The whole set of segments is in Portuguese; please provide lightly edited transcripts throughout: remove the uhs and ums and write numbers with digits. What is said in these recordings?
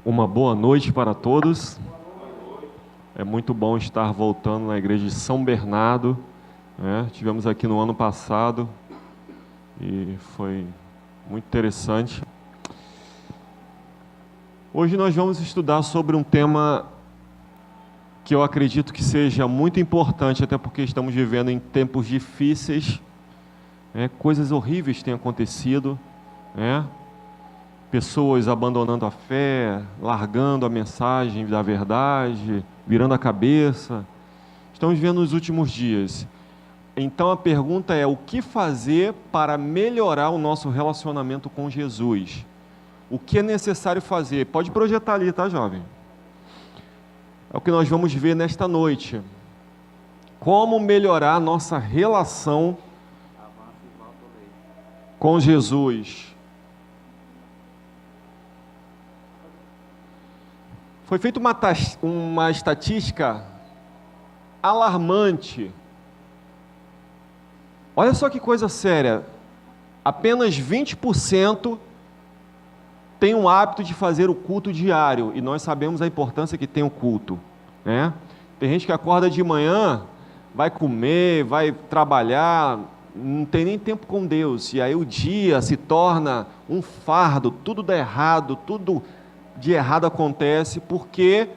Uma boa noite para todos. É muito bom estar voltando na igreja de São Bernardo, né? Tivemos aqui no ano passado e foi muito interessante. Hoje nós vamos estudar sobre um tema que eu acredito que seja muito importante, até porque estamos vivendo em tempos difíceis, né? Coisas horríveis têm acontecido, né? Pessoas abandonando a fé, largando a mensagem da verdade, virando a cabeça. Estamos vivendo nos últimos dias. Então a pergunta é: o que fazer para melhorar o nosso relacionamento com Jesus? O que é necessário fazer? Pode projetar ali, tá, jovem? É o que nós vamos ver nesta noite. Como melhorar a nossa relação com Jesus. Foi feita uma estatística alarmante. Olha só que coisa séria. Apenas 20% tem o hábito de fazer o culto diário. E nós sabemos a importância que tem o culto, né? Tem gente que acorda de manhã, vai comer, vai trabalhar, não tem nem tempo com Deus. E aí o dia se torna um fardo, tudo dá errado, tudo de errado acontece porque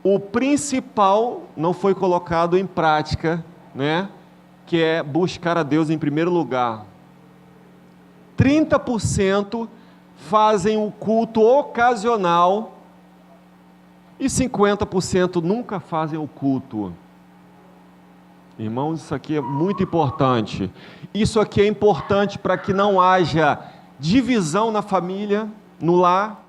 o principal não foi colocado em prática, né? Que é buscar a Deus em primeiro lugar. 30% fazem o culto ocasional e 50% nunca fazem o culto. Irmãos, isso aqui é muito importante. Isso aqui é importante para que não haja divisão na família, no lar.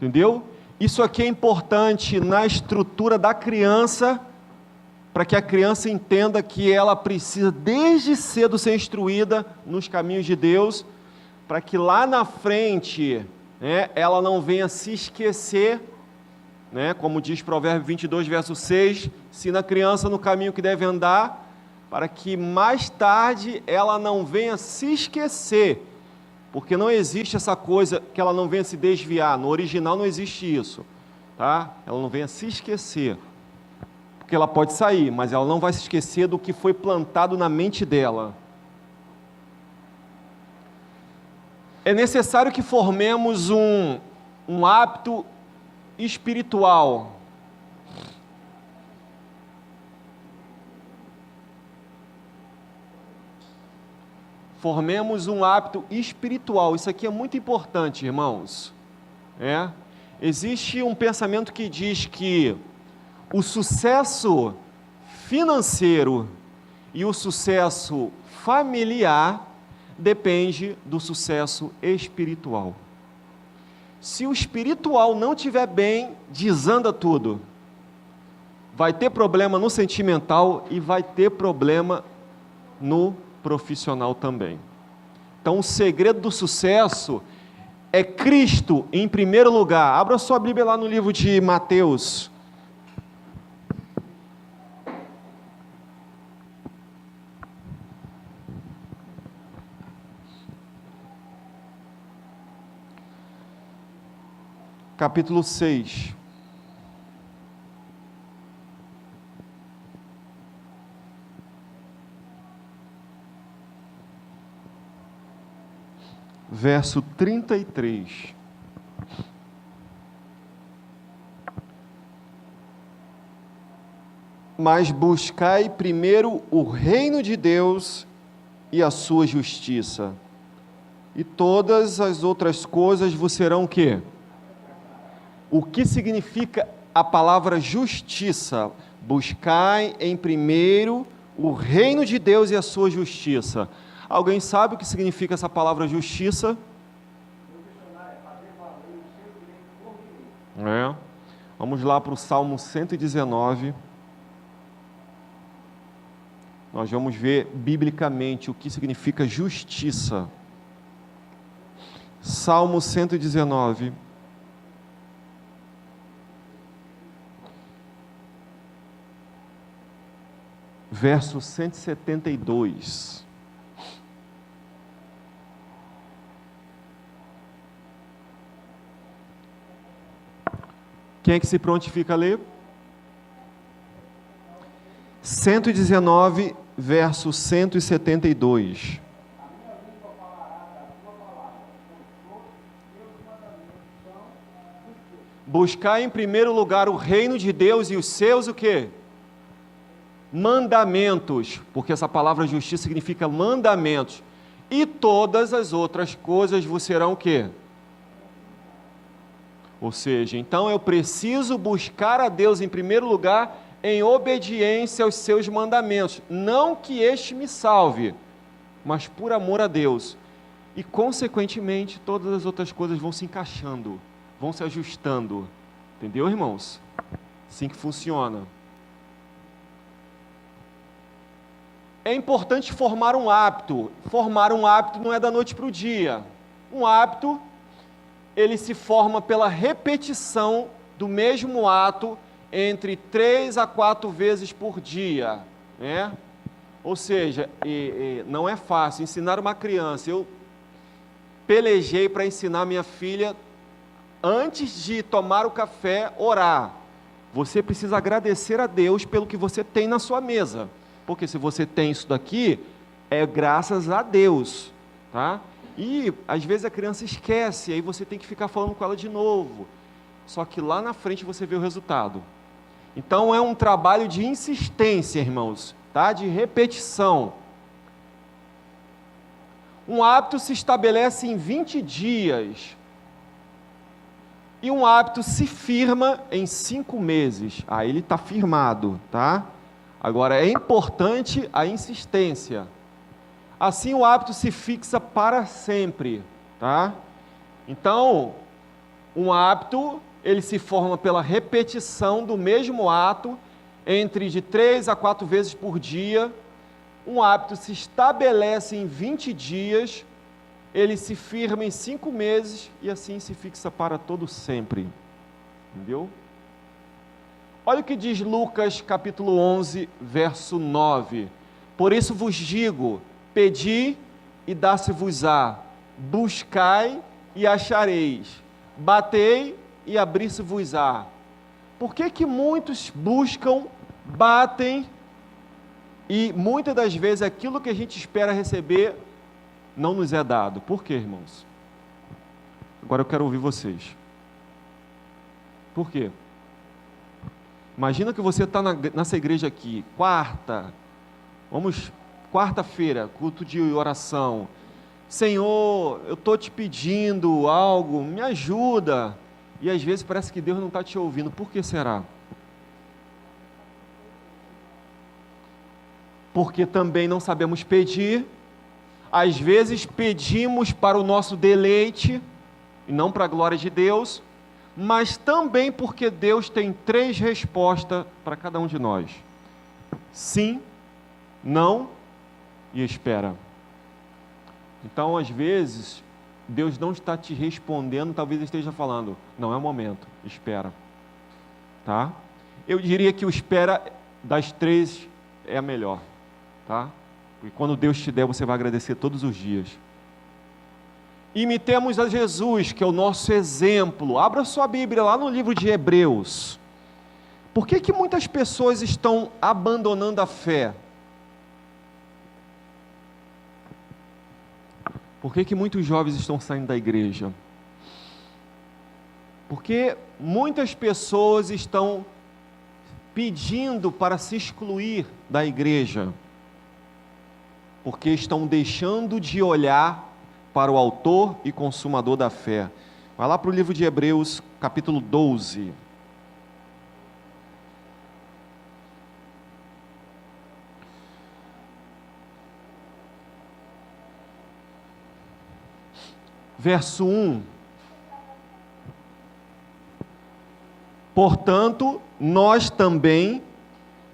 Entendeu? Isso aqui é importante na estrutura da criança, para que a criança entenda que ela precisa desde cedo ser instruída nos caminhos de Deus, para que lá na frente, né, ela não venha se esquecer, né, como diz Provérbios 22, verso 6, ensina a criança no caminho que deve andar, para que mais tarde ela não venha se esquecer. Porque não existe essa coisa que ela não venha se desviar. No original não existe isso, tá? Ela não venha se esquecer. Porque ela pode sair, mas ela não vai se esquecer do que foi plantado na mente dela. É necessário que formemos um hábito espiritual. Formemos um hábito espiritual. Isso aqui é muito importante, irmãos. Existe um pensamento que diz que o sucesso financeiro e o sucesso familiar depende do sucesso espiritual. Se o espiritual não estiver bem, desanda tudo. Vai ter problema no sentimental e vai ter problema no profissional também. Então o segredo do sucesso é Cristo em primeiro lugar. Abra sua Bíblia lá no livro de Mateus. Capítulo 6. Verso 33. Mas buscai primeiro o reino de Deus e a sua justiça, e todas as outras coisas vos serão o quê? O que significa a palavra justiça? Buscai em primeiro o reino de Deus e a sua justiça. Alguém sabe o que significa essa palavra justiça? Vamos lá para o Salmo 119. Nós vamos ver biblicamente o que significa justiça. Salmo 119. Verso 172. Quem é que se prontifica a ler? 119, verso 172. Buscar em primeiro lugar o reino de Deus e os seus o quê? Mandamentos, porque essa palavra justiça significa mandamentos. E todas as outras coisas vos serão o quê? Ou seja, então eu preciso buscar a Deus em primeiro lugar em obediência aos seus mandamentos. Não que este me salve, mas por amor a Deus. E consequentemente todas as outras coisas vão se encaixando, vão se ajustando. Entendeu, irmãos? Assim que funciona. É importante formar um hábito. Formar um hábito não é da noite para o dia. Um hábito, ele se forma pela repetição do mesmo ato entre 3 a 4 vezes por dia, né? Ou seja, não é fácil ensinar uma criança. Eu pelejei para ensinar minha filha, antes de tomar o café, orar. Você precisa agradecer a Deus pelo que você tem na sua mesa. Porque se você tem isso daqui, é graças a Deus, tá? E às vezes a criança esquece, aí você tem que ficar falando com ela de novo. Só que lá na frente você vê o resultado. Então é um trabalho de insistência, irmãos, tá? De repetição. Um hábito se estabelece em 20 dias. E um hábito se firma em 5 meses. Aí ele está firmado, tá? Agora, é importante a insistência. Assim, o hábito se fixa para sempre, tá? Então, um hábito, ele se forma pela repetição do mesmo ato, entre de 3 a 4 vezes por dia. Um hábito se estabelece em 20 dias, ele se firma em 5 meses, e assim se fixa para todo sempre. Entendeu? Olha o que diz Lucas capítulo 11, verso 9. Por isso vos digo, pedi e dá-se-vos-á, buscai e achareis, batei e abrir-se-vos-á. Por que que muitos buscam, batem, e muitas das vezes aquilo que a gente espera receber não nos é dado? Por quê, irmãos? Agora eu quero ouvir vocês. Por quê? Imagina que você está nessa igreja aqui, quarta-feira, culto de oração. Senhor, eu estou te pedindo algo, me ajuda. E às vezes parece que Deus não está te ouvindo. Por que será? Porque também não sabemos pedir. Às vezes pedimos para o nosso deleite, e não para a glória de Deus. Mas também porque Deus tem 3 respostas para cada um de nós: sim, não e espera. Então, às vezes, Deus não está te respondendo, talvez esteja falando, não é o momento, espera. Tá? Eu diria que o espera das 3 é a melhor. Tá? Porque quando Deus te der, você vai agradecer todos os dias. Imitemos a Jesus, que é o nosso exemplo. Abra sua Bíblia lá no livro de Hebreus. Por que que muitas pessoas estão abandonando a fé? Por que que muitos jovens estão saindo da igreja? Porque muitas pessoas estão pedindo para se excluir da igreja. Porque estão deixando de olhar para o autor e consumador da fé. Vai lá para o livro de Hebreus, capítulo 12. Verso 1. Portanto, nós também,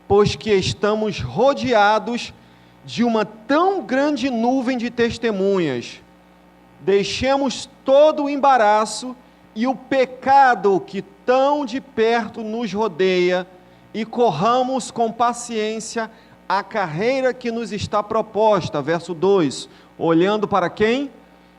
pois que estamos rodeados de uma tão grande nuvem de testemunhas, deixemos todo o embaraço e o pecado que tão de perto nos rodeia e corramos com paciência a carreira que nos está proposta. Verso 2, olhando para quem?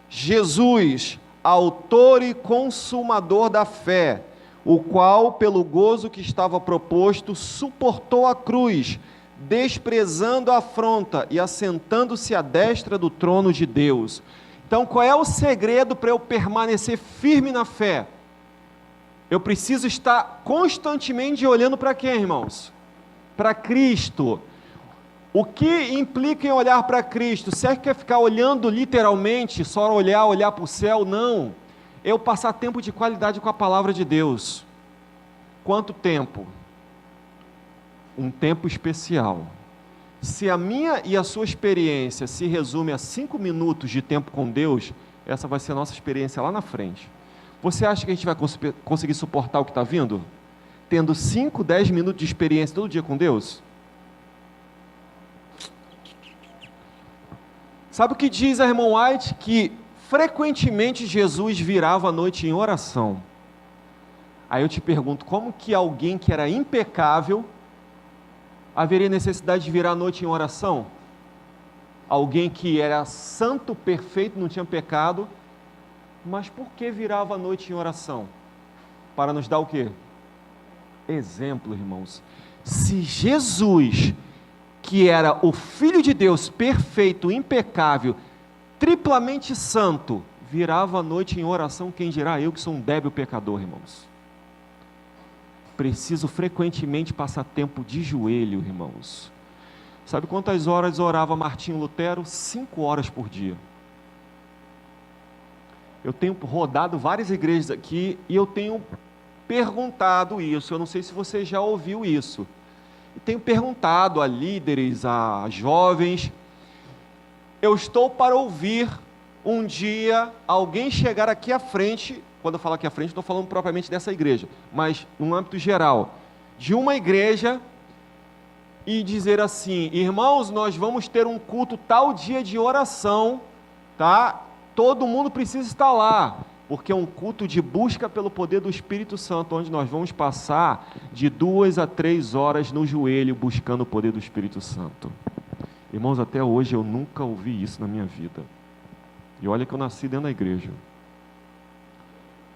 Jesus, autor e consumador da fé, o qual, pelo gozo que estava proposto, suportou a cruz, desprezando a afronta e assentando-se à destra do trono de Deus. Então, qual é o segredo para eu permanecer firme na fé? Eu preciso estar constantemente olhando para quem, irmãos? Para Cristo. O que implica em olhar para Cristo? Você quer ficar olhando literalmente, só olhar para o céu? Não. Eu passar tempo de qualidade com a palavra de Deus. Quanto tempo? Um tempo especial. Se a minha e a sua experiência se resume a 5 minutos de tempo com Deus, essa vai ser a nossa experiência lá na frente. Você acha que a gente vai conseguir suportar o que está vindo? Tendo 5, 10 minutos de experiência todo dia com Deus? Sabe o que diz a irmã White? Que frequentemente Jesus virava a noite em oração. Aí eu te pergunto, como que alguém que era impecável haveria necessidade de virar a noite em oração? Alguém que era santo, perfeito, não tinha pecado, mas por que virava a noite em oração? Para nos dar o quê? Exemplo, irmãos. Se Jesus, que era o Filho de Deus, perfeito, impecável, triplamente santo, virava a noite em oração, quem dirá eu que sou um débil pecador, irmãos? Preciso frequentemente passar tempo de joelho, irmãos. Sabe quantas horas orava Martinho Lutero? 5 horas por dia. Eu tenho rodado várias igrejas aqui e eu tenho perguntado isso. Eu não sei se você já ouviu isso. E tenho perguntado a líderes, a jovens. Eu estou para ouvir um dia alguém chegar aqui à frente. Quando eu falo aqui à frente, estou falando propriamente dessa igreja, mas no âmbito geral, de uma igreja, e dizer assim: irmãos, nós vamos ter um culto tal dia de oração, tá? Todo mundo precisa estar lá, porque é um culto de busca pelo poder do Espírito Santo, onde nós vamos passar de 2 a 3 horas no joelho, buscando o poder do Espírito Santo. Irmãos, até hoje eu nunca ouvi isso na minha vida, e olha que eu nasci dentro da igreja.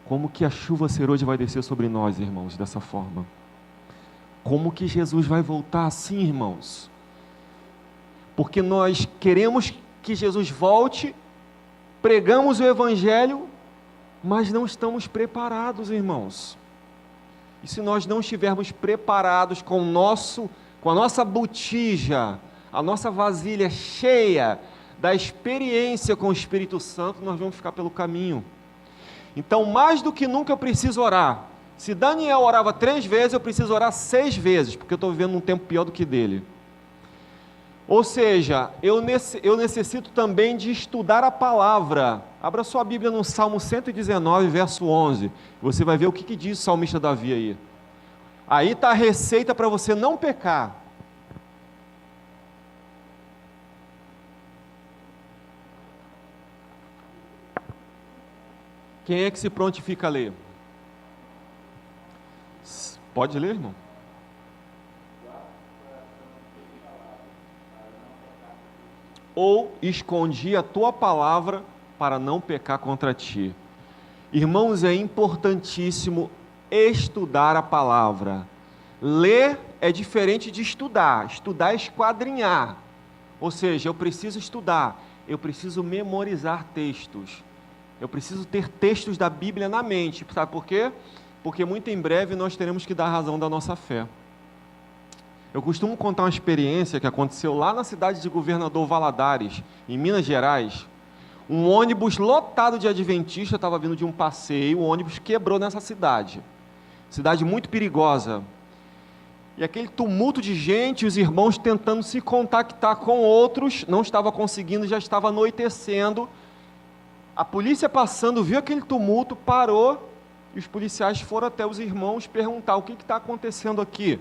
Como que a chuva serôdia vai descer sobre nós, irmãos, dessa forma? Como que Jesus vai voltar assim, irmãos? Porque nós queremos que Jesus volte, pregamos o Evangelho, mas não estamos preparados, irmãos. E se nós não estivermos preparados com a nossa botija, a nossa vasilha cheia da experiência com o Espírito Santo, nós vamos ficar pelo caminho. Então, mais do que nunca eu preciso orar. Se Daniel orava 3 vezes, eu preciso orar 6 vezes, porque eu estou vivendo um tempo pior do que dele. Ou seja, eu necessito também de estudar a palavra. Abra sua Bíblia no Salmo 119, verso 11. Você vai ver o que diz o salmista Davi aí. Aí está a receita para você não pecar. Quem é que se prontifica a ler? Pode ler, irmão? Ou escondi a tua palavra para não pecar contra ti. Irmãos, é importantíssimo estudar a palavra. Ler é diferente de estudar. Estudar é esquadrinhar. Ou seja, eu preciso estudar, eu preciso memorizar textos. Eu preciso ter textos da Bíblia na mente. Sabe por quê? Porque muito em breve nós teremos que dar razão da nossa fé. Eu costumo contar uma experiência que aconteceu lá na cidade de Governador Valadares, em Minas Gerais. Um ônibus lotado de adventistas estava vindo de um passeio, o ônibus quebrou nessa cidade. Cidade muito perigosa. E aquele tumulto de gente, os irmãos tentando se contactar com outros, não estava conseguindo, já estava anoitecendo. A polícia passando, viu aquele tumulto, parou, e os policiais foram até os irmãos perguntar: o que está acontecendo aqui?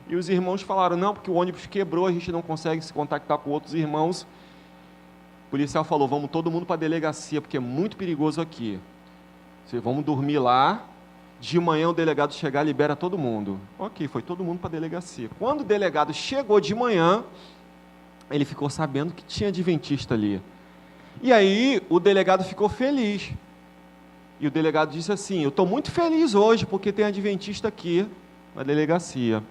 E os irmãos falaram: não, porque o ônibus quebrou, a gente não consegue se contactar com outros irmãos. O policial falou: vamos todo mundo para a delegacia, porque é muito perigoso aqui. Vamos dormir lá, de manhã o delegado chegar, libera todo mundo. Ok, foi todo mundo para a delegacia. Quando o delegado chegou de manhã, ele ficou sabendo que tinha adventista ali. E aí o delegado ficou feliz. E o delegado disse assim: eu estou muito feliz hoje porque tem adventista aqui na delegacia.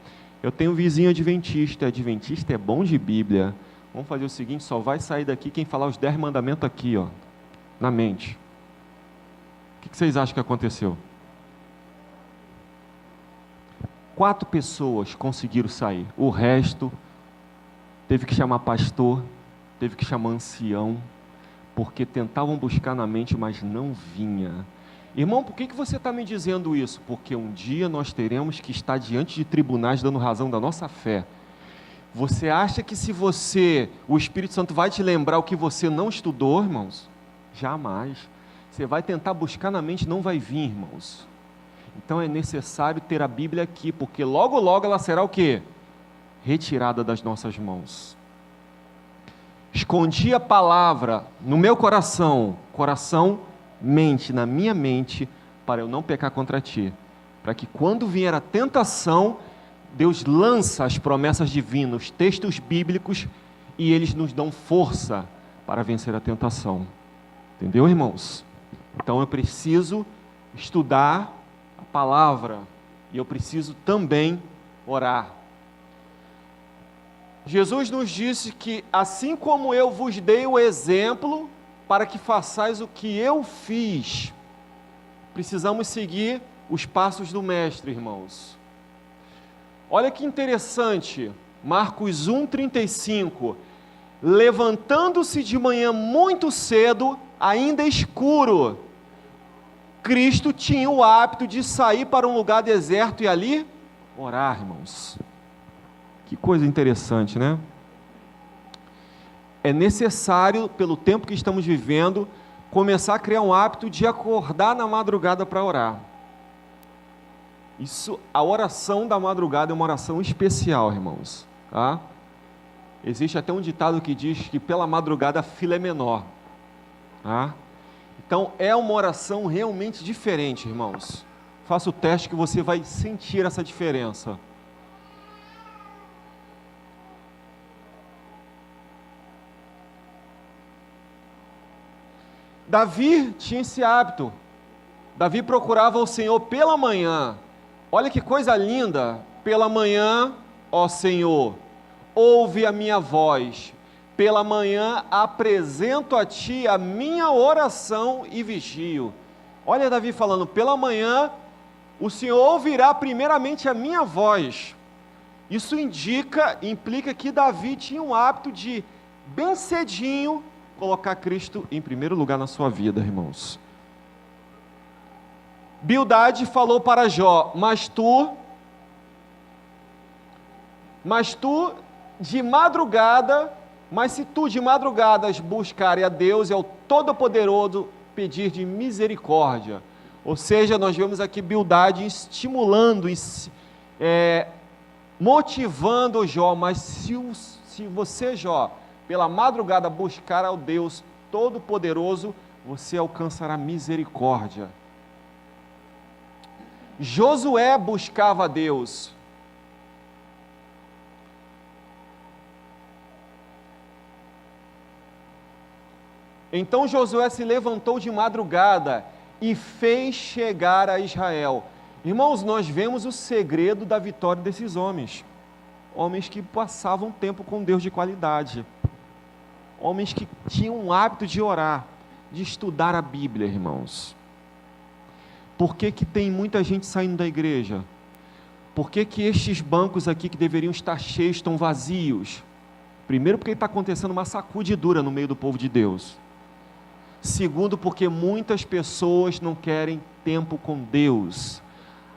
Eu tenho um vizinho adventista. Adventista é bom de Bíblia. Vamos fazer o seguinte: só vai sair daqui quem falar os 10 mandamentos aqui, ó, na mente. O que vocês acham que aconteceu? 4 pessoas conseguiram sair. O resto teve que chamar pastor, teve que chamar ancião, porque tentavam buscar na mente, mas não vinha. Irmão, por que você está me dizendo isso? Porque um dia nós teremos que estar diante de tribunais dando razão da nossa fé. Você acha que se o Espírito Santo vai te lembrar o que você não estudou, irmãos? Jamais. Você vai tentar buscar na mente, não vai vir, irmãos. Então é necessário ter a Bíblia aqui, porque logo logo ela será o quê? Retirada das nossas mãos. Escondi a palavra no meu coração, mente, na minha mente, para eu não pecar contra ti, para que quando vier a tentação, Deus lança as promessas divinas, os textos bíblicos, e eles nos dão força para vencer a tentação. Entendeu, irmãos? Então eu preciso estudar a palavra, e eu preciso também orar. Jesus nos disse que assim como eu vos dei o exemplo para que façais o que eu fiz, precisamos seguir os passos do mestre, irmãos. Olha que interessante, Marcos 1,35, levantando-se de manhã muito cedo, ainda escuro, Cristo tinha o hábito de sair para um lugar deserto e ali orar, irmãos. Que coisa interessante, né? É necessário, pelo tempo que estamos vivendo, começar a criar um hábito de acordar na madrugada para orar. A oração da madrugada é uma oração especial, irmãos. Tá? Existe até um ditado que diz que pela madrugada a fila é menor. Tá? Então é uma oração realmente diferente, irmãos. Faça o teste que você vai sentir essa diferença. Davi tinha esse hábito. Davi procurava o Senhor pela manhã. Olha que coisa linda. Pela manhã, ó Senhor, ouve a minha voz. Pela manhã apresento a Ti a minha oração e vigio. Olha Davi falando, pela manhã o Senhor ouvirá primeiramente a minha voz. Isso implica que Davi tinha um hábito de, bem cedinho, colocar Cristo em primeiro lugar na sua vida, irmãos. Bildade falou para Jó, mas tu de madrugada, mas se tu de madrugadas buscares a Deus, é o Todo-Poderoso, pedir de misericórdia. Ou seja, nós vemos aqui Bildade estimulando, motivando Jó, mas se você, Jó, pela madrugada buscar ao Deus Todo-Poderoso, você alcançará misericórdia. Josué buscava a Deus. Então Josué se levantou de madrugada e fez chegar a Israel. Irmãos, nós vemos o segredo da vitória desses homens. Homens que passavam tempo com Deus de qualidade. Homens que tinham um hábito de orar, de estudar a Bíblia, irmãos. Por que tem muita gente saindo da igreja? Por que estes bancos aqui que deveriam estar cheios estão vazios? Primeiro, porque está acontecendo uma sacudidura no meio do povo de Deus. Segundo, porque muitas pessoas não querem tempo com Deus.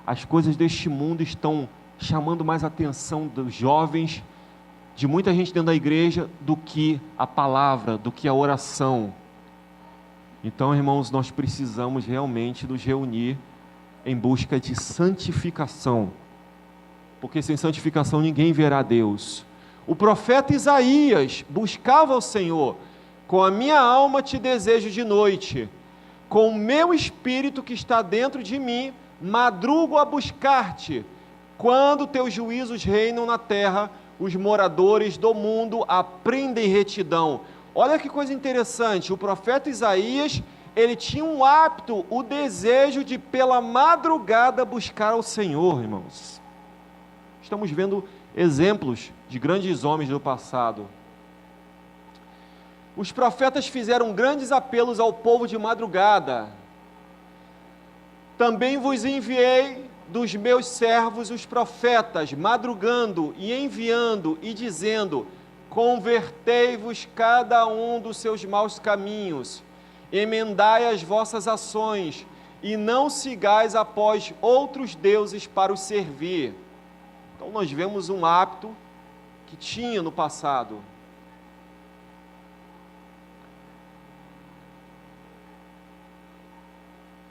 As coisas deste mundo estão chamando mais a atenção dos jovens, de muita gente dentro da igreja, do que a palavra, do que a oração. Então, irmãos, nós precisamos realmente nos reunir em busca de santificação, porque sem santificação ninguém verá Deus. O profeta Isaías buscava o Senhor, com a minha alma te desejo de noite, com o meu espírito que está dentro de mim, madrugo a buscar-te, quando teus juízos reinam na terra, os moradores do mundo aprendem retidão. Olha que coisa interessante, o profeta Isaías, ele tinha um hábito, o desejo de pela madrugada buscar ao Senhor, irmãos. Estamos vendo exemplos de grandes homens do passado. Os profetas fizeram grandes apelos ao povo de madrugada. Também vos enviei dos meus servos os profetas, madrugando e enviando e dizendo: convertei-vos cada um dos seus maus caminhos, emendai as vossas ações, e não sigais após outros deuses para os servir. Então nós vemos um hábito que tinha no passado.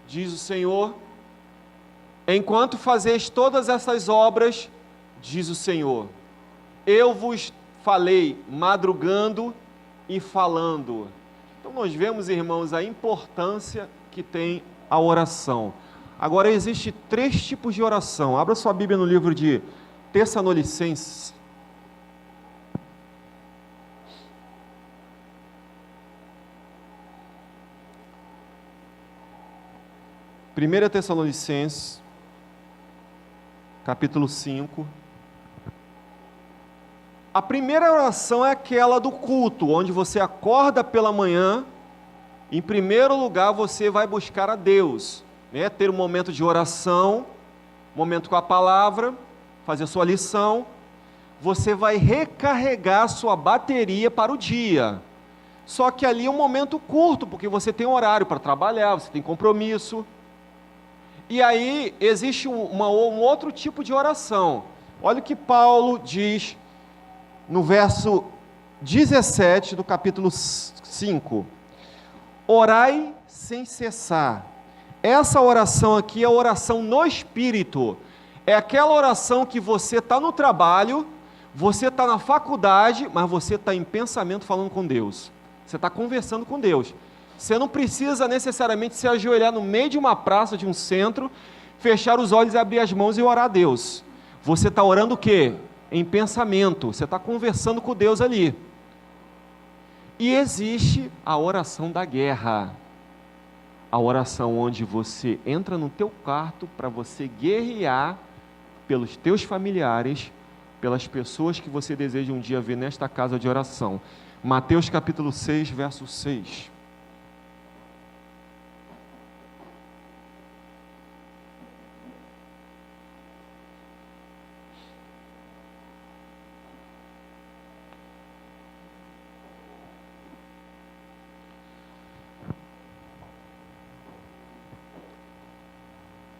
Diz o Senhor: enquanto fazeis todas essas obras, diz o Senhor, eu vos falei madrugando e falando. Então nós vemos, irmãos, a importância que tem a oração. Agora, existe 3 tipos de oração. Abra sua Bíblia no livro de Tessalonicenses. Primeira Tessalonicenses, capítulo 5. A primeira oração é aquela do culto, onde você acorda pela manhã, em primeiro lugar você vai buscar a Deus, né? Ter um momento de oração, momento com a palavra, fazer sua lição, você vai recarregar sua bateria para o dia. Só que ali é um momento curto, porque você tem horário para trabalhar, você tem compromisso. E aí existe um outro tipo de oração. Olha o que Paulo diz no verso 17 do capítulo 5. Orai sem cessar. Essa oração aqui é a oração no Espírito. É aquela oração que você está no trabalho, você está na faculdade, mas você está em pensamento falando com Deus. Você está conversando com Deus. Você não precisa necessariamente se ajoelhar no meio de uma praça, de um centro, fechar os olhos e abrir as mãos e orar a Deus. Você está orando o quê? Em pensamento. Você está conversando com Deus ali. E existe a oração da guerra. A oração onde você entra no teu quarto para você guerrear pelos teus familiares, pelas pessoas que você deseja um dia ver nesta casa de oração. Mateus capítulo 6, verso 6.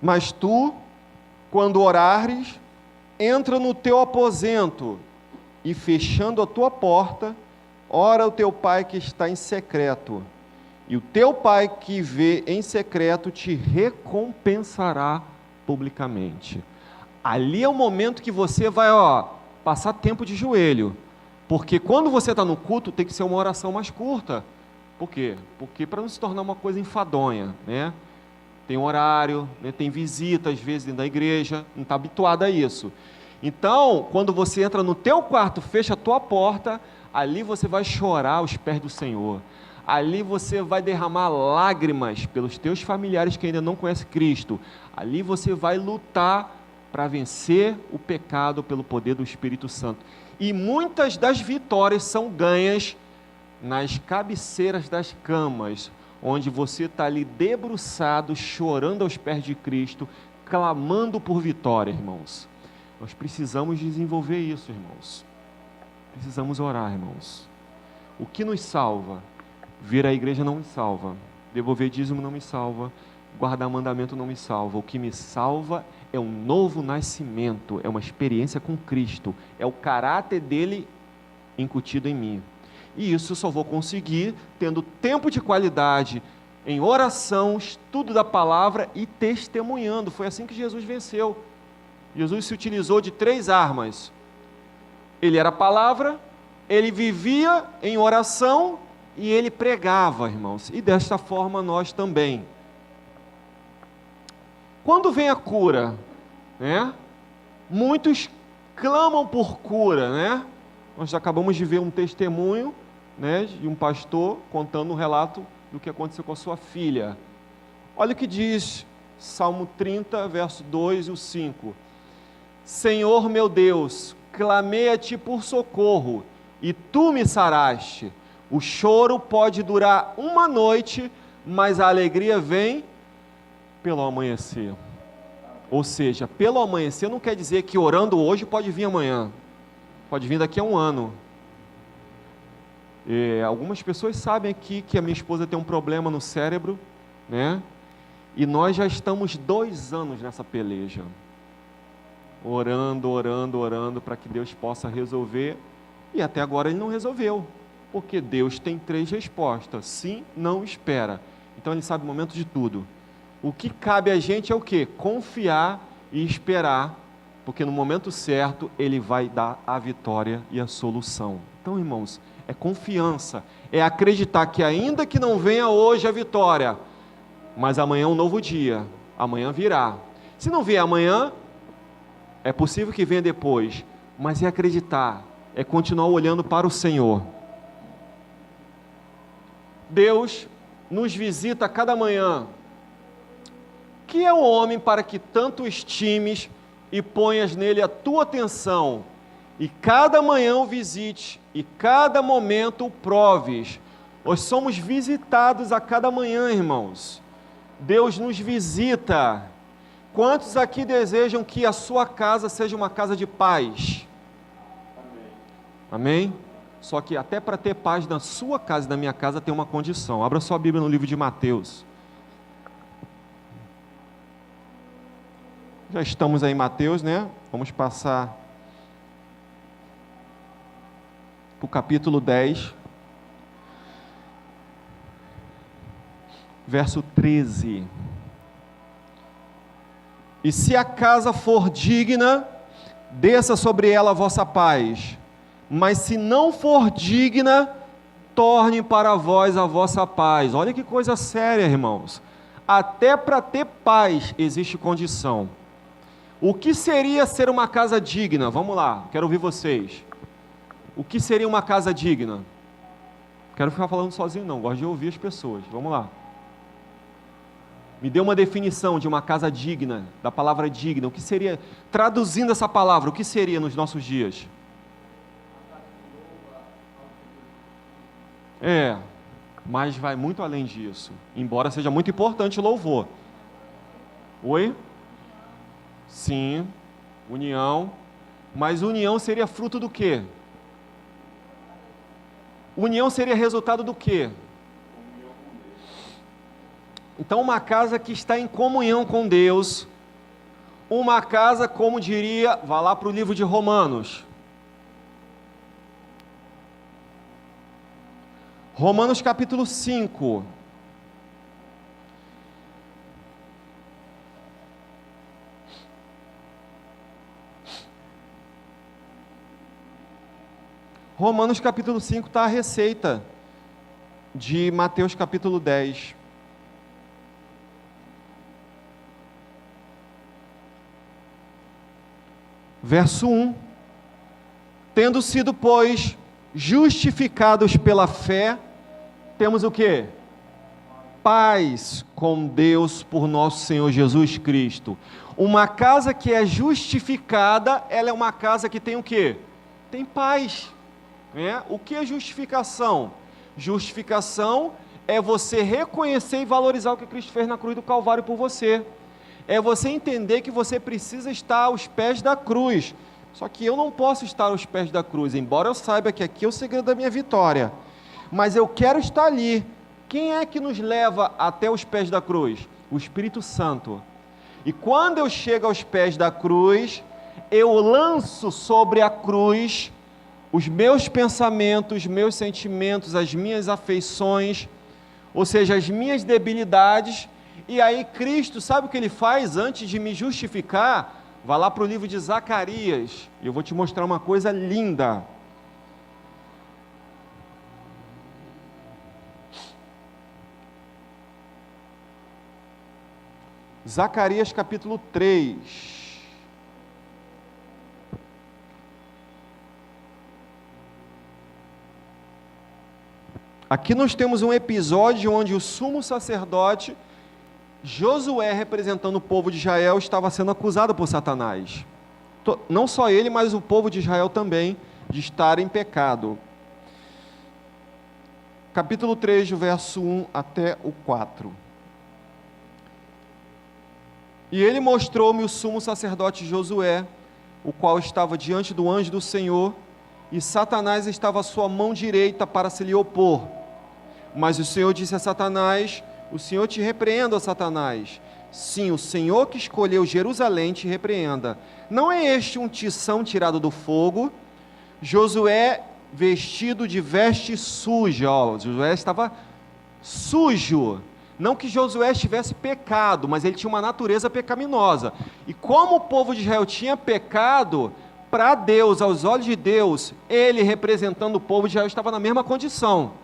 Mas tu, quando orares, entra no teu aposento e, fechando a tua porta, ora ao teu pai que está em secreto, e o teu pai que vê em secreto te recompensará publicamente. Ali é o momento que você vai passar tempo de joelho, porque quando você está no culto tem que ser uma oração mais curta. Por quê? Porque para não se tornar uma coisa enfadonha, né? Tem horário, né? Tem visita às vezes dentro da igreja, não está habituado a isso. Então, quando você entra no teu quarto, fecha a tua porta, ali você vai chorar aos pés do Senhor. Ali você vai derramar lágrimas pelos teus familiares que ainda não conhecem Cristo. Ali você vai lutar para vencer o pecado pelo poder do Espírito Santo. E muitas das vitórias são ganhas nas cabeceiras das camas, onde você está ali debruçado, chorando aos pés de Cristo, clamando por vitória, irmãos. Nós precisamos desenvolver isso, irmãos. Precisamos orar, irmãos. O que nos salva? Vir à igreja não me salva. Devolver dízimo não me salva. Guardar mandamento não me salva. O que me salva é um novo nascimento, é uma experiência com Cristo, é o caráter dele incutido em mim. E isso eu só vou conseguir tendo tempo de qualidade em oração, estudo da palavra e testemunhando. Foi assim que Jesus venceu. Jesus se utilizou de 3 armas. Ele era a palavra, ele vivia em oração e ele pregava, irmãos. E desta forma nós também. Quando vem a cura, né? Muitos clamam por cura, né? Nós acabamos de ver um testemunho, né, de um pastor contando um relato do que aconteceu com a sua filha. Olha o que diz Salmo 30, verso 2 e o 5. Senhor meu Deus, clamei a ti por socorro, e tu me saraste. O choro pode durar uma noite, mas a alegria vem pelo amanhecer. Ou seja, pelo amanhecer não quer dizer que orando hoje pode vir amanhã. Pode vir daqui a um ano. Algumas pessoas sabem aqui que a minha esposa tem um problema no cérebro, né? E nós já estamos 2 anos nessa peleja. Orando para que Deus possa resolver. E até agora Ele não resolveu. Porque Deus tem 3 respostas. Sim, não, espera. Então Ele sabe o momento de tudo. O que cabe a gente é o quê? Confiar e esperar. Porque no momento certo Ele vai dar a vitória e a solução. Então, irmãos, é confiança. É acreditar que ainda que não venha hoje a vitória, mas amanhã é um novo dia. Amanhã virá. Se não vier amanhã, é possível que venha depois. Mas é acreditar. É continuar olhando para o Senhor. Deus nos visita a cada manhã. Que é o homem para que tanto estimes e ponhas nele a tua atenção, e cada manhã o visite, e cada momento o proves. Nós somos visitados a cada manhã, irmãos. Deus nos visita. Quantos aqui desejam que a sua casa seja uma casa de paz? Amém? Só que até para ter paz na sua casa e na minha casa tem uma condição. Abra sua Bíblia no livro de Mateus. Já estamos aí em Mateus, né? Vamos passar para o capítulo 10, verso 13. E se a casa for digna, desça sobre ela a vossa paz, mas se não for digna, torne para vós a vossa paz. Olha que coisa séria, irmãos. Até para ter paz existe condição. O que seria ser uma casa digna? Vamos lá, quero ouvir vocês. O que seria uma casa digna? Quero ficar falando sozinho não, gosto de ouvir as pessoas. Vamos lá. Me dê uma definição de uma casa digna, da palavra digna. O que seria, traduzindo essa palavra, o que seria nos nossos dias? Mas vai muito além disso. Embora seja muito importante o louvor. Oi? Sim, união. Mas união seria fruto do quê? União seria resultado do quê? Então, uma casa que está em comunhão com Deus, uma casa, como diria, vá lá para o livro de Romanos. Romanos capítulo 5. Romanos capítulo 5 está a receita de Mateus capítulo 10. Verso 1. Tendo sido, pois, justificados pela fé, temos o quê? Paz com Deus por nosso Senhor Jesus Cristo. Uma casa que é justificada, ela é uma casa que tem o quê? Tem paz. O que é justificação? Justificação é você reconhecer e valorizar o que Cristo fez na cruz do Calvário por você. É você entender que você precisa estar aos pés da cruz. Só que eu não posso estar aos pés da cruz, embora eu saiba que aqui é o segredo da minha vitória. Mas eu quero estar ali. Quem é que nos leva até os pés da cruz? O Espírito Santo. E quando eu chego aos pés da cruz, eu lanço sobre a cruz os meus pensamentos, meus sentimentos, as minhas afeições, ou seja, as minhas debilidades, e aí Cristo, sabe o que Ele faz antes de me justificar? Vá lá para o livro de Zacarias, e eu vou te mostrar uma coisa linda. Zacarias capítulo 3. Aqui nós temos um episódio onde o sumo sacerdote Josué, representando o povo de Israel, estava sendo acusado por Satanás. Não só ele, mas o povo de Israel também, de estar em pecado. Capítulo 3, do verso 1 até o 4. E ele mostrou-me o sumo sacerdote Josué, o qual estava diante do anjo do Senhor, e Satanás estava à sua mão direita para se lhe opor. Mas o Senhor disse a Satanás: o Senhor te repreenda, ó Satanás. Sim, o Senhor que escolheu Jerusalém te repreenda. Não é este um tição tirado do fogo? Josué, vestido de veste suja, Josué estava sujo. Não que Josué tivesse pecado, mas ele tinha uma natureza pecaminosa. E como o povo de Israel tinha pecado, para Deus, aos olhos de Deus, ele representando o povo de Israel estava na mesma condição.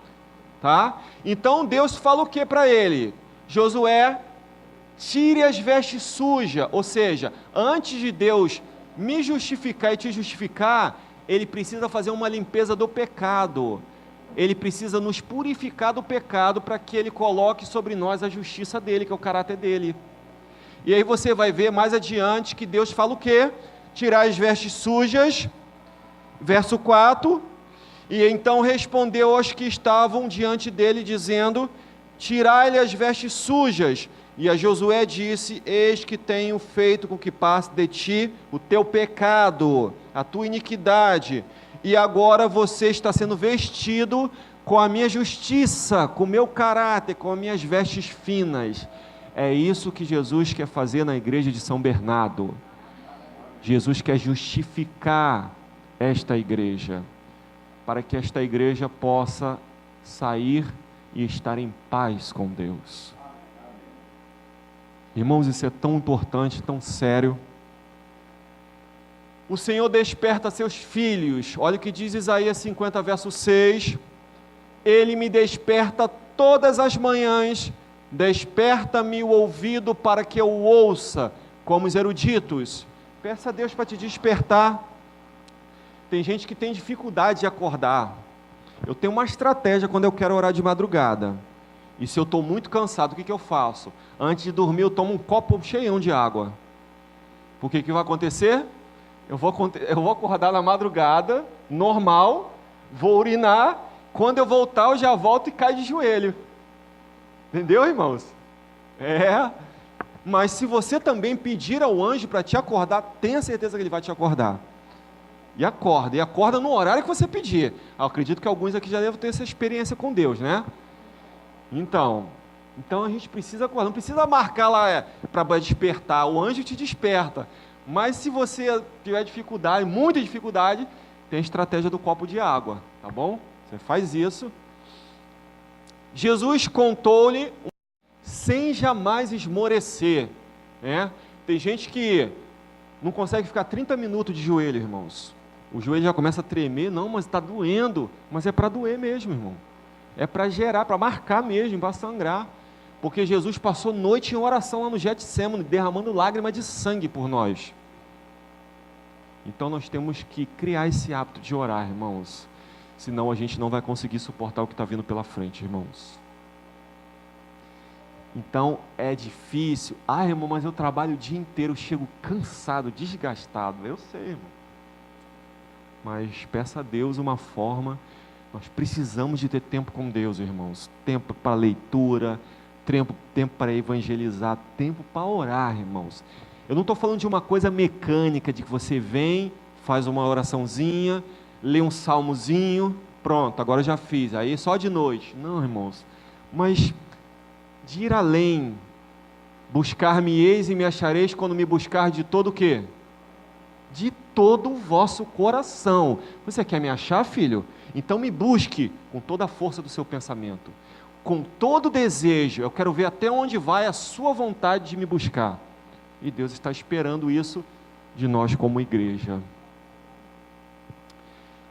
Tá? Então Deus fala o que para ele? Josué, tire as vestes sujas. Ou seja, antes de Deus me justificar e te justificar, ele precisa fazer uma limpeza do pecado. Ele precisa nos purificar do pecado para que ele coloque sobre nós a justiça dele, que é o caráter dele. E aí você vai ver mais adiante que Deus fala o quê? Tirar as vestes sujas. Verso 4. E então respondeu aos que estavam diante dele, dizendo: tirai-lhe as vestes sujas. E a Josué disse: eis que tenho feito com que passe de ti o teu pecado, a tua iniquidade, e agora você está sendo vestido com a minha justiça, com o meu caráter, com as minhas vestes finas. É isso que Jesus quer fazer na igreja de São Bernardo. Jesus quer justificar esta igreja, para que esta igreja possa sair e estar em paz com Deus. Irmãos, isso é tão importante, tão sério. O Senhor desperta seus filhos. Olha o que diz Isaías 50, verso 6. Ele me desperta todas as manhãs, desperta-me o ouvido para que eu ouça, como os eruditos. Peça a Deus para te despertar. Tem gente que tem dificuldade de acordar. Eu tenho uma estratégia quando eu quero orar de madrugada. E se eu estou muito cansado, o que eu faço? Antes de dormir, eu tomo um copo cheião de água. Porque o que vai acontecer? Eu vou acordar na madrugada, normal, vou urinar, quando eu voltar, eu já volto e caio de joelho. Entendeu, irmãos? Mas se você também pedir ao anjo para te acordar, tenha certeza que ele vai te acordar. E acorda no horário que você pedir. Eu acredito que alguns aqui já devem ter essa experiência com Deus, né? Então a gente precisa acordar, não precisa marcar lá para despertar, o anjo te desperta. Mas se você tiver dificuldade, muita dificuldade, tem a estratégia do copo de água, tá bom? Você faz isso. Jesus contou-lhe sem jamais esmorecer, né? Tem gente que não consegue ficar 30 minutos de joelho, irmãos. O joelho já começa a tremer, não, mas está doendo. Mas é para doer mesmo, irmão. É para gerar, para marcar mesmo, para sangrar. Porque Jesus passou noite em oração lá no Getsêmani, derramando lágrimas de sangue por nós. Então nós temos que criar esse hábito de orar, irmãos. Senão a gente não vai conseguir suportar o que está vindo pela frente, irmãos. Então é difícil. Irmão, mas eu trabalho o dia inteiro, eu chego cansado, desgastado. Eu sei, irmão. Mas peça a Deus uma forma. Nós precisamos de ter tempo com Deus, irmãos. Tempo para leitura, tempo para evangelizar, tempo para orar, irmãos. Eu não estou falando de uma coisa mecânica, de que você vem, faz uma oraçãozinha, lê um salmozinho, pronto, agora eu já fiz, aí só de noite. Não, irmãos, mas de ir além. Buscar-me-eis e me achareis quando me buscar de todo o quê? De todo o vosso coração. Você quer me achar, filho? Então me busque com toda a força do seu pensamento, com todo o desejo. Eu quero ver até onde vai a sua vontade de me buscar. E Deus está esperando isso de nós como igreja.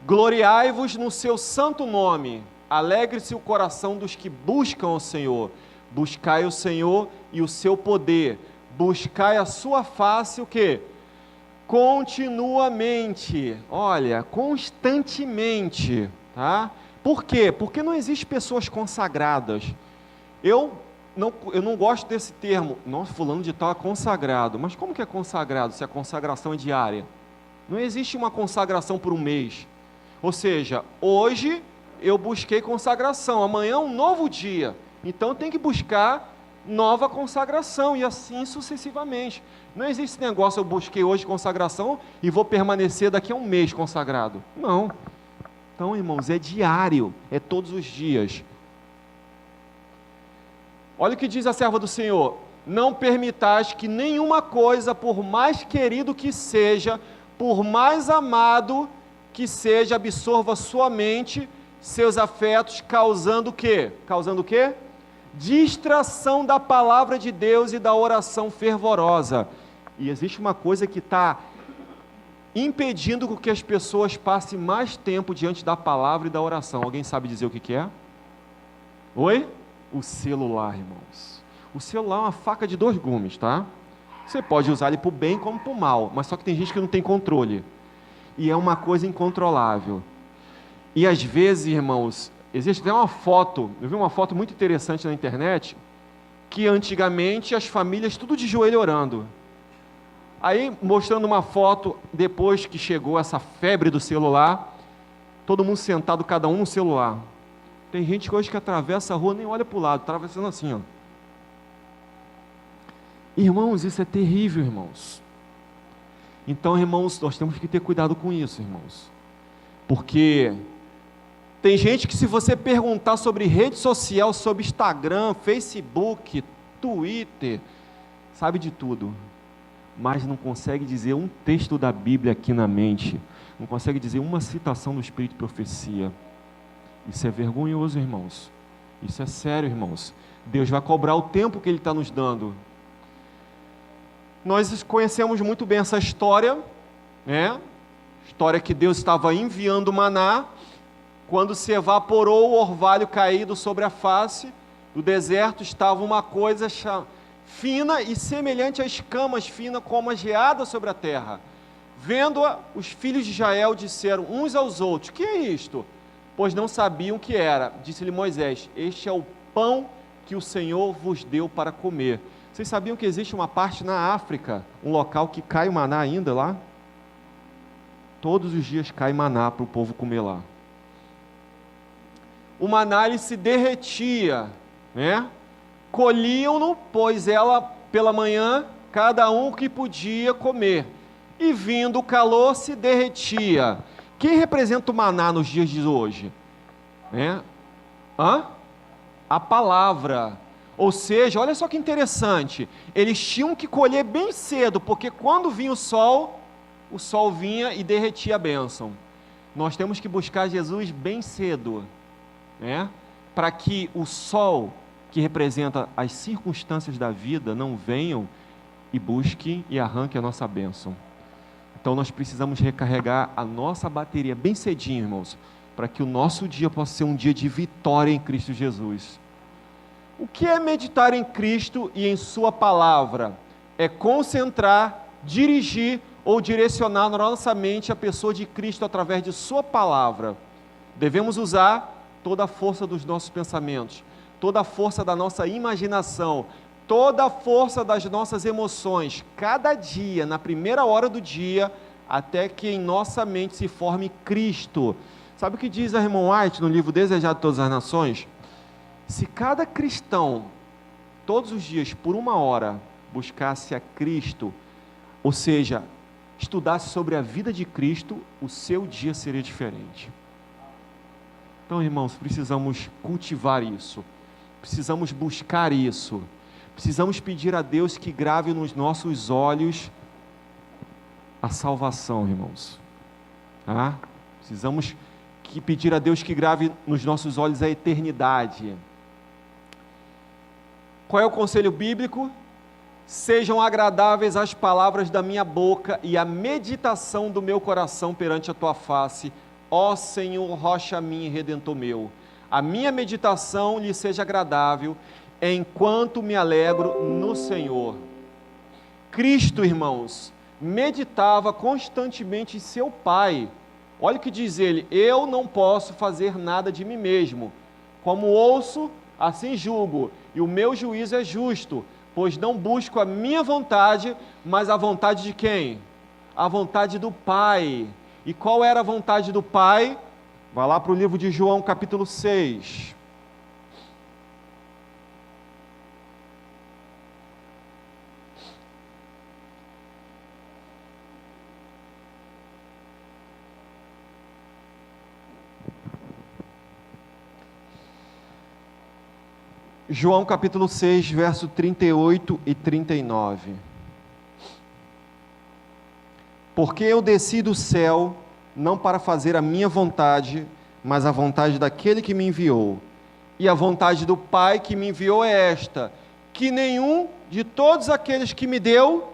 Gloriai-vos no seu santo nome, alegre-se o coração dos que buscam o Senhor. Buscai o Senhor e o seu poder, buscai a sua face, o quê? Continuamente, olha, constantemente, tá? Por quê? Porque não existem pessoas consagradas. Eu não gosto desse termo, nossa, fulano de tal é consagrado. Mas como que é consagrado se a consagração é diária? Não existe uma consagração por um mês. Ou seja, hoje eu busquei consagração, amanhã é um novo dia. Então tem que buscar nova consagração e assim sucessivamente. Não existe esse negócio, eu busquei hoje consagração e vou permanecer daqui a um mês consagrado. Não. Então, irmãos, é diário, é todos os dias. Olha o que diz a serva do Senhor: não permitais que nenhuma coisa, por mais querido que seja, por mais amado que seja, absorva sua mente, seus afetos, causando o quê? Causando o quê? Distração da palavra de Deus e da oração fervorosa. E existe uma coisa que está impedindo que as pessoas passem mais tempo diante da palavra e da oração. Alguém sabe dizer o que é? Oi? O celular, irmãos. O celular é uma faca de dois gumes, tá? Você pode usar ele para o bem como para o mal, mas só que tem gente que não tem controle. E é uma coisa incontrolável. E às vezes, irmãos, existe até uma foto, eu vi uma foto muito interessante na internet, que antigamente as famílias tudo de joelho orando. Aí, mostrando uma foto, depois que chegou essa febre do celular, todo mundo sentado, cada um no celular. Tem gente que hoje que atravessa a rua, nem olha para o lado, atravessando assim, ó. Irmãos, isso é terrível, irmãos. Então, irmãos, nós temos que ter cuidado com isso, irmãos. Porque tem gente que, se você perguntar sobre rede social, sobre Instagram, Facebook, Twitter, sabe de tudo, mas não consegue dizer um texto da Bíblia aqui na mente, não consegue dizer uma citação do Espírito de Profecia. Isso é vergonhoso, irmãos. Isso é sério, irmãos. Deus vai cobrar o tempo que Ele está nos dando. Nós conhecemos muito bem essa história, né? História que Deus estava enviando maná, quando se evaporou o orvalho caído sobre a face do deserto, estava uma coisa fina e semelhante a escamas finas como a geada sobre a terra. Vendo-a, os filhos de Israel disseram uns aos outros: que é isto? Pois não sabiam o que era. Disse-lhe Moisés: este é o pão que o Senhor vos deu para comer. Vocês sabiam que existe uma parte na África, um local que cai o maná ainda lá? Todos os dias cai maná para o povo comer lá. O maná ele se derretia, né? Colhiam-no, pois ela pela manhã, cada um que podia comer, e vindo o calor se derretia. Quem representa o maná nos dias de hoje? Né? A palavra. Ou seja, olha só que interessante, eles tinham que colher bem cedo, porque quando vinha o sol vinha e derretia a bênção. Nós temos que buscar Jesus bem cedo, né? Para que o sol, que representa as circunstâncias da vida, não venham e busquem e arranquem a nossa bênção. Então nós precisamos recarregar a nossa bateria bem cedinho, irmãos, para que o nosso dia possa ser um dia de vitória em Cristo Jesus. O que é meditar em Cristo e em sua palavra? É concentrar, dirigir ou direcionar na nossa mente a pessoa de Cristo através de sua palavra. Devemos usar toda a força dos nossos pensamentos, toda a força da nossa imaginação, toda a força das nossas emoções, cada dia, na primeira hora do dia, até que em nossa mente se forme Cristo. Sabe o que diz a irmã White no livro Desejado de Todas as Nações? Se cada cristão, todos os dias, por 1 hora, buscasse a Cristo, ou seja, estudasse sobre a vida de Cristo, o seu dia seria diferente. Então, irmãos, precisamos cultivar isso, precisamos buscar isso, precisamos pedir a Deus que grave nos nossos olhos a salvação, irmãos. Precisamos pedir a Deus que grave nos nossos olhos a eternidade. Qual é o conselho bíblico? Sejam agradáveis as palavras da minha boca e a meditação do meu coração perante a tua face, ó Senhor, rocha minha e redentor meu. A minha meditação lhe seja agradável, enquanto me alegro no Senhor. Cristo, irmãos, meditava constantemente em seu Pai. Olha o que diz ele: eu não posso fazer nada de mim mesmo. Como ouço, assim julgo, e o meu juízo é justo, pois não busco a minha vontade, mas a vontade de quem? A vontade do Pai. E qual era a vontade do Pai? Vai lá para o livro de João, capítulo 6. João capítulo 6, verso 38 e 39. Porque eu desci do céu, não para fazer a minha vontade, mas a vontade daquele que me enviou. E a vontade do Pai que me enviou é esta: que nenhum de todos aqueles que me deu,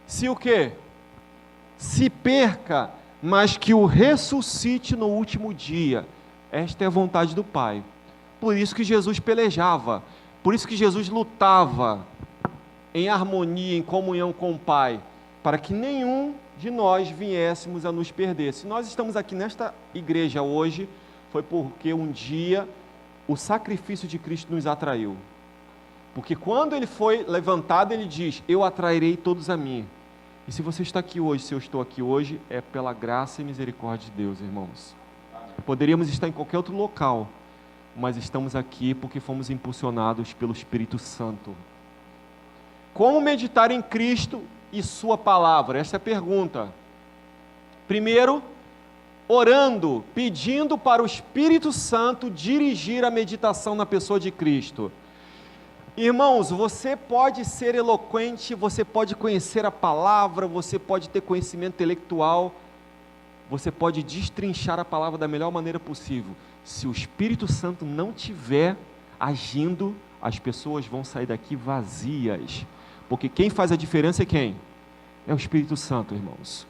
se o quê? Se perca, mas que o ressuscite no último dia. Esta é a vontade do Pai. Por isso que Jesus pelejava, por isso que Jesus lutava em harmonia, em comunhão com o Pai, para que nenhum de nós viéssemos a nos perder. Se nós estamos aqui nesta igreja hoje, foi porque um dia o sacrifício de Cristo nos atraiu. Porque quando ele foi levantado, ele diz: eu atrairei todos a mim. E se você está aqui hoje, se eu estou aqui hoje, é pela graça e misericórdia de Deus, irmãos. Poderíamos estar em qualquer outro local, mas estamos aqui porque fomos impulsionados pelo Espírito Santo. Como meditar em Cristo e sua palavra? Essa é a pergunta. Primeiro, orando, pedindo para o Espírito Santo dirigir a meditação na pessoa de Cristo. Irmãos, você pode ser eloquente, você pode conhecer a palavra, você pode ter conhecimento intelectual, você pode destrinchar a palavra da melhor maneira possível. Se o Espírito Santo não estiver agindo, as pessoas vão sair daqui vazias. Porque quem faz a diferença é quem? É o Espírito Santo, irmãos.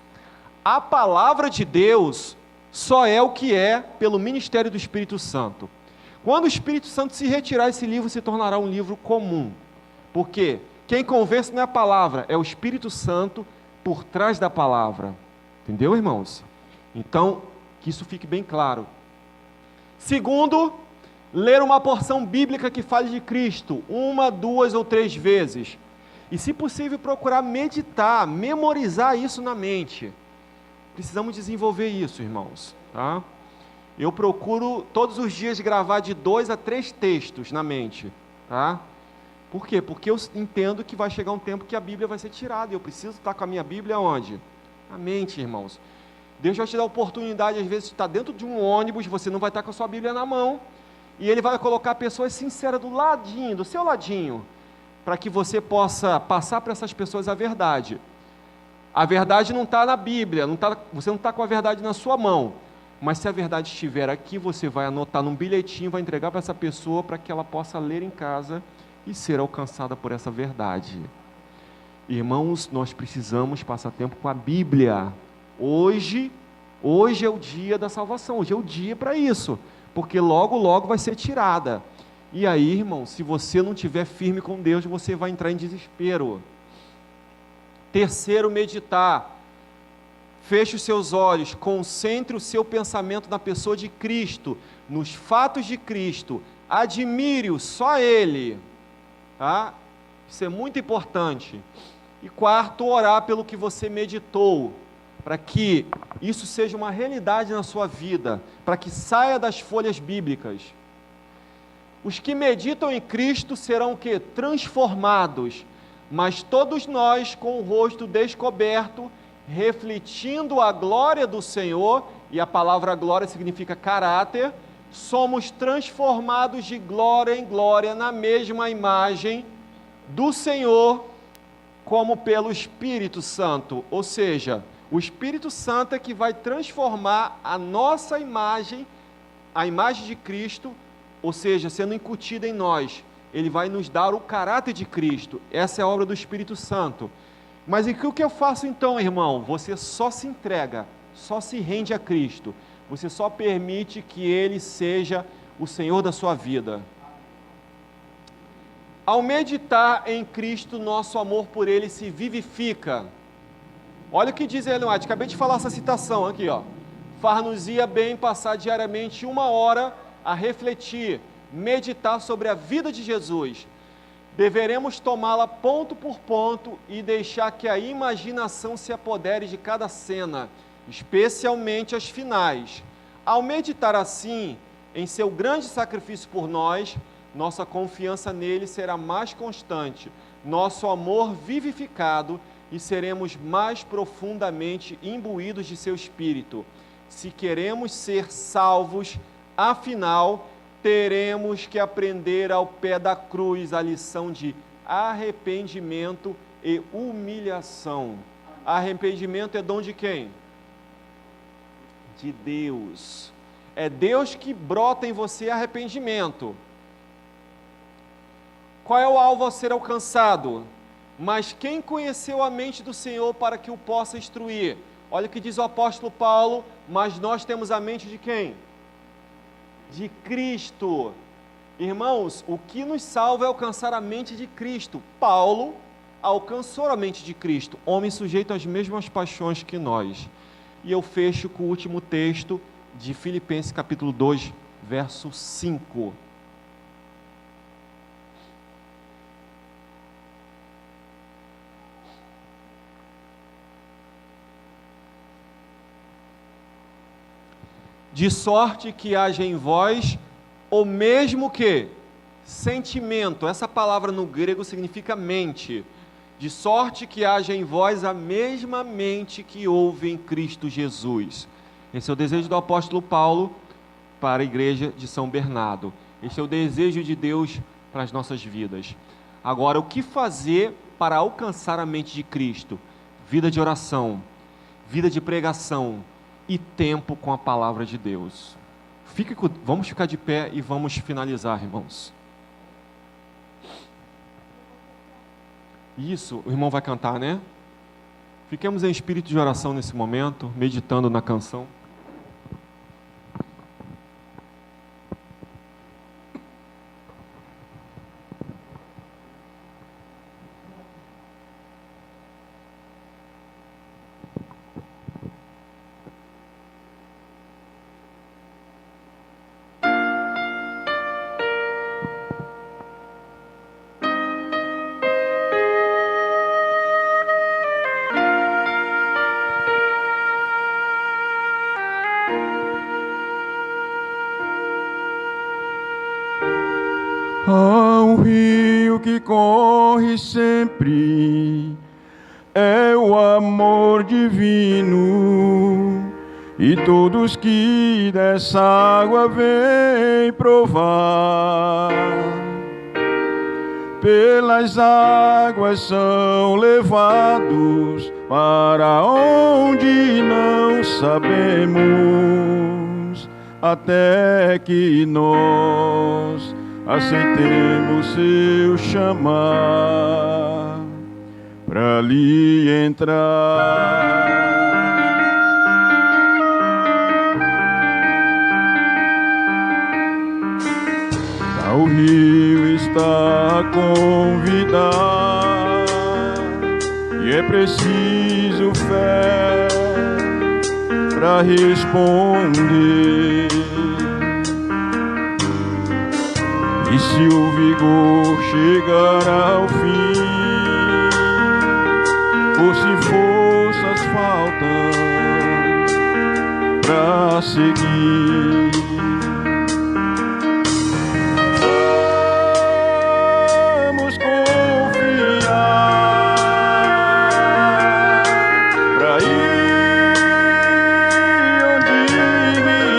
A palavra de Deus só é o que é pelo ministério do Espírito Santo. Quando o Espírito Santo se retirar, esse livro se tornará um livro comum. Por quê? Quem convence não é a palavra, é o Espírito Santo por trás da palavra. Entendeu, irmãos? Então, que isso fique bem claro. Segundo, ler uma porção bíblica que fale de Cristo, 1, 2 ou 3 vezes. E, se possível, procurar meditar, memorizar isso na mente. Precisamos desenvolver isso, irmãos, tá? Eu procuro todos os dias gravar de 2 a 3 textos na mente, tá? Por quê? Porque eu entendo que vai chegar um tempo que a Bíblia vai ser tirada, e eu preciso estar com a minha Bíblia onde? Na mente, irmãos. Deus vai te dar a oportunidade, às vezes, de estar dentro de um ônibus, você não vai estar com a sua Bíblia na mão, e Ele vai colocar pessoas sinceras do ladinho, do seu ladinho, para que você possa passar para essas pessoas a verdade. A verdade não está na Bíblia, você não está com a verdade na sua mão, mas se a verdade estiver aqui, você vai anotar num bilhetinho, vai entregar para essa pessoa, para que ela possa ler em casa e ser alcançada por essa verdade. Irmãos, nós precisamos passar tempo com a Bíblia. Hoje é o dia da salvação, hoje é o dia para isso, porque logo vai ser tirada. E aí, irmão, se você não estiver firme com Deus, você vai entrar em desespero. Terceiro, meditar. Feche os seus olhos, concentre o seu pensamento na pessoa de Cristo, nos fatos de Cristo, admire-o, só Ele, tá? Isso é muito importante. E quarto, orar pelo que você meditou, para que isso seja uma realidade na sua vida, para que saia das folhas bíblicas. Os que meditam em Cristo serão o quê? Transformados, mas todos nós com o rosto descoberto, refletindo a glória do Senhor, e a palavra glória significa caráter, somos transformados de glória em glória na mesma imagem do Senhor, como pelo Espírito Santo. Ou seja, o Espírito Santo é que vai transformar a nossa imagem, a imagem de Cristo, ou seja, sendo incutida em nós. Ele vai nos dar o caráter de Cristo. Essa é a obra do Espírito Santo. Mas o que eu faço então, irmão? Você só se entrega, só se rende a Cristo. Você só permite que Ele seja o Senhor da sua vida. Ao meditar em Cristo, nosso amor por Ele se vivifica. Olha o que diz Ellen White, acabei de falar essa citação aqui, ó. far-nos-ia bem passar diariamente 1 hora a refletir, meditar sobre a vida de Jesus. Deveremos tomá-la ponto por ponto e deixar que a imaginação se apodere de cada cena, especialmente as finais. Ao meditar assim, em seu grande sacrifício por nós, nossa confiança nele será mais constante, nosso amor vivificado e seremos mais profundamente imbuídos de seu Espírito. Se queremos ser salvos, afinal, teremos que aprender ao pé da cruz a lição de arrependimento e humilhação. Arrependimento é dom de quem? De Deus. É Deus que brota em você arrependimento. Qual é o alvo a ser alcançado? Mas quem conheceu a mente do Senhor para que o possa instruir? Olha o que diz o apóstolo Paulo, mas nós temos a mente de quem? De Cristo. Irmãos, o que nos salva é alcançar a mente de Cristo. Paulo alcançou a mente de Cristo, homem sujeito às mesmas paixões que nós. E eu fecho com o último texto de Filipenses capítulo 2, verso 5. De sorte que haja em vós o mesmo que sentimento. Essa palavra no grego significa mente. De sorte que haja em vós a mesma mente que houve em Cristo Jesus. Esse é o desejo do apóstolo Paulo para a igreja de São Bernardo. Esse é o desejo de Deus para as nossas vidas. Agora, o que fazer para alcançar a mente de Cristo? Vida de oração, vida de pregação e tempo com a palavra de Deus. Vamos ficar de pé e vamos finalizar, irmãos. Isso, o irmão vai cantar, né? Fiquemos em espírito de oração nesse momento, meditando na canção. Há um rio que corre sempre, é o amor divino, e todos que dessa água vêm provar, pelas águas são levados para onde não sabemos, até que nós aceitemos seu chamar para lhe entrar. O rio está a convidar e é preciso fé para responder. E se o vigor chegar ao fim, ou se forças faltam para seguir, vamos confiar para ir onde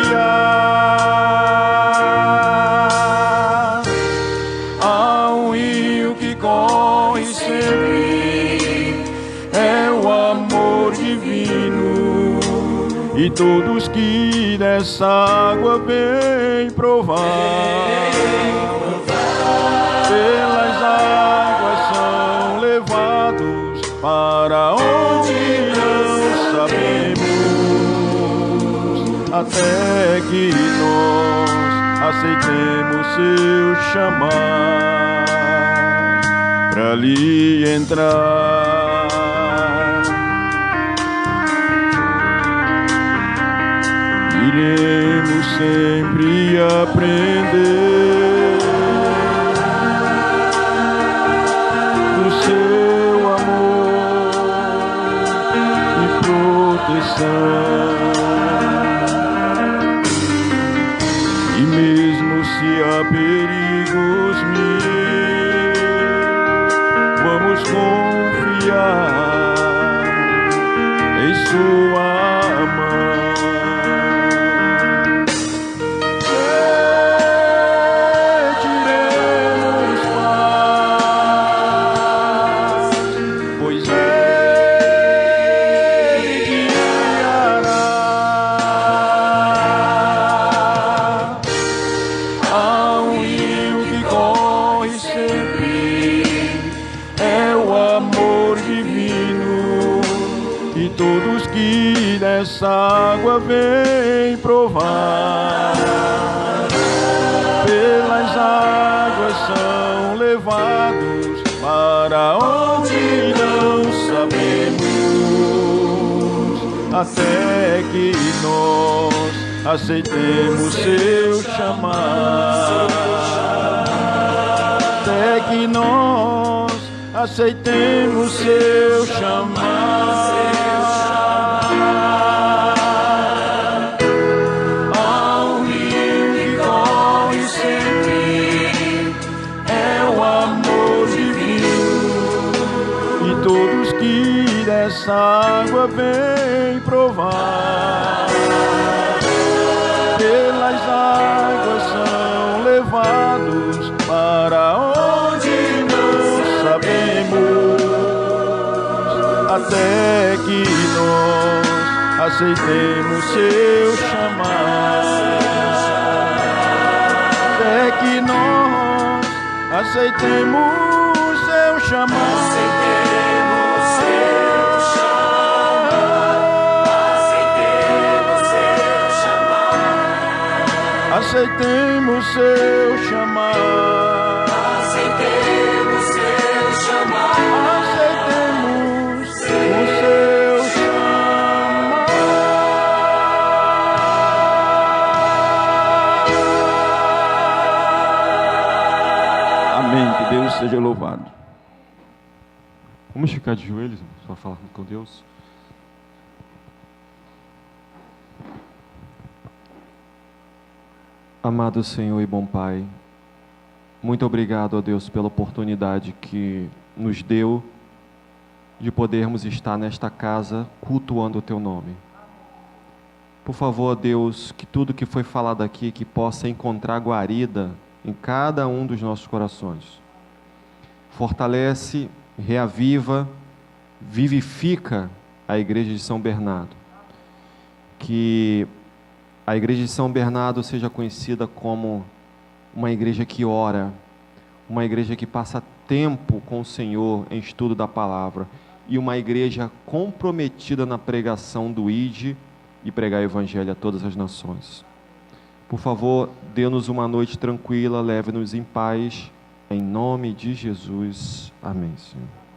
guiar. Há um rio que corre sempre, é o amor divino, e todos que dessa água vêm provar, pelas águas são levados para onde não sabemos, até que nós aceitemos seu chamar para lhe entrar. sempre aprender do seu amor e proteção. E mesmo se há perigos mil, vamos confiar em sua mão. Sentiremos paz, pois Ele guiará. Há um rio que corre sempre, é o amor divino, e todos que dessa água vêm provar, pelas águas são levados para onde não sabemos, até que nós aceitemos seu chamar, até que nós aceitemos seu chamar. Há um rio que corre sempre, é o amor divino, e todos que dessa água vêm provar, pelas águas são levados para onde não sabemos, até que nós aceitemos seu chamar, até que nós aceitemos seu chamar. Aceitemos seu chamar. Aceitemos seu chamar. Aceitemos o seu chamar. Amém. Que Deus seja louvado. Vamos ficar de joelhos para falar com Deus. Amado Senhor e bom Pai, muito obrigado, ó Deus, pela oportunidade que nos deu de podermos estar nesta casa cultuando o Teu nome. Por favor, ó Deus, que tudo que foi falado aqui, que possa encontrar guarida em cada um dos nossos corações. Fortalece, reaviva, vivifica a Igreja de São Bernardo. Que a Igreja de São Bernardo seja conhecida como uma igreja que ora, uma igreja que passa tempo com o Senhor em estudo da palavra e uma igreja comprometida na pregação do ID e pregar o Evangelho a todas as nações. Por favor, dê-nos uma noite tranquila, leve-nos em paz, em nome de Jesus. Amém, Senhor.